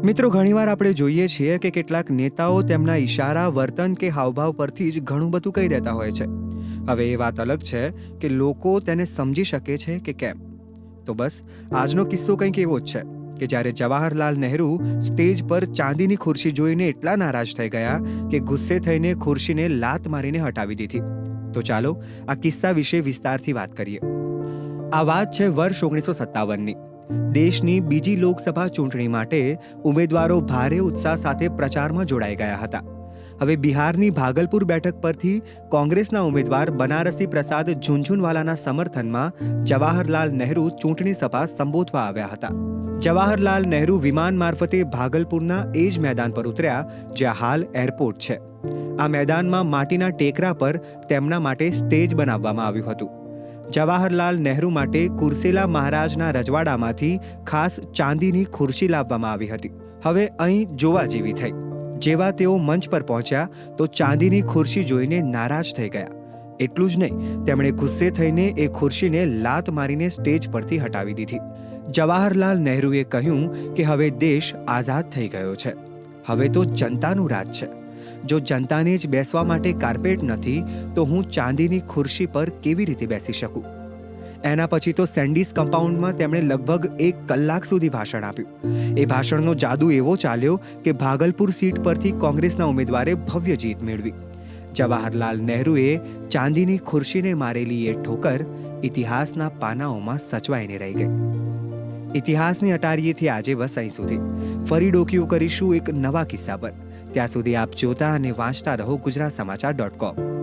મિત્રો, ઘણીવાર આપણે જોઈએ છીએ કે કેટલાક નેતાઓ તેમના ઈશારા, વર્તન કે હાવભાવ પરથી જ ઘણું બધું કહી દેતા હોય છે. હવે એ વાત અલગ છે કે લોકો તેને સમજી શકે છે કે કેમ. તો બસ આજનો કિસ્સો કંઈક એવો જ છે કે જ્યારે જવાહરલાલ નહેરુ સ્ટેજ પર ચાંદીની ખુરશી જોઈને એટલા નારાજ થઈ ગયા કે ગુસ્સે થઈને ખુરશીને લાત મારીને હટાવી દીધી. તો ચાલો આ કિસ્સા વિશે વિસ્તારથી વાત કરીએ. આ વાત છે વર્ષ 1957ની. દેશની બીજી લોકસભા ચૂંટણી માટે ઉમેદવારો ભારે ઉત્સાહ સાથે પ્રચારમાં જોડાઈ ગયા હતા. હવે બિહારની ભાગલપુર બેઠક પરથી કોંગ્રેસના ઉમેદવાર બનારસી પ્રસાદ ઝુનઝુનવાલાના સમર્થનમાં જવાહરલાલ નહેરુ ચૂંટણી સભા સંબોધવા આવ્યા હતા. જવાહરલાલ નહેરુ વિમાન મારફતે ભાગલપુરના એ જ મેદાન પર ઉતર્યા જ્યાં હાલ એરપોર્ટ છે. આ મેદાનમાં માટીના ટેકરા પર તેમના માટે સ્ટેજ બનાવવામાં આવ્યું હતું. જવાહરલાલ નહેરુ માટે કુર્સેલા મહારાજના રજવાડામાંથી ખાસ ચાંદીની ખુરશી લાવવામાં આવી હતી. હવે અહીં જોવા જેવી થઈ. જેવા તેઓ મંચ પર પહોંચ્યા તો ચાંદીની ખુરશી જોઈને નારાજ થઈ ગયા. એટલું જ નહીં, તેમણે ગુસ્સે થઈને એ ખુરશીને લાત મારીને સ્ટેજ પરથી હટાવી દીધી. જવાહરલાલ નહેરુએ કહ્યું કે હવે દેશ આઝાદ થઈ ગયો છે. હવે તો જનતાનું રાજ છે. જો જનતાને જ બેસવા માટે કાર્પેટ નથી તો હું ચાંદીની ખુરશી પર કેવી રીતે બેસી શકું? એના પછી તો સેન્ડીસ કમ્પાઉન્ડમાં તેમણે લગભગ 1 કલાક સુધી ભાષણ આપ્યું. એ ભાષણનો જાદુ એવો ચાલ્યો કે ભાગલપુર સીટ પરથી કોંગ્રેસના ઉમેદવારે ભવ્ય જીત મેળવી. જવાહરલાલ નહેરુએ ચાંદીની ખુરશીને મારેલી એ ઠોકર ઇતિહાસના પાનાઓમાં સચવાઈને રહી ગઈ. ઇતિહાસની અટારીએથી આજે બસ અહીં સુધી. ફરી ડોકિયું કરીશું એક નવા કિસ્સા પર. ત્યાં સુધી આપ જોતા અને વાંચતા રહો ગુજરાતસમાચાર.com.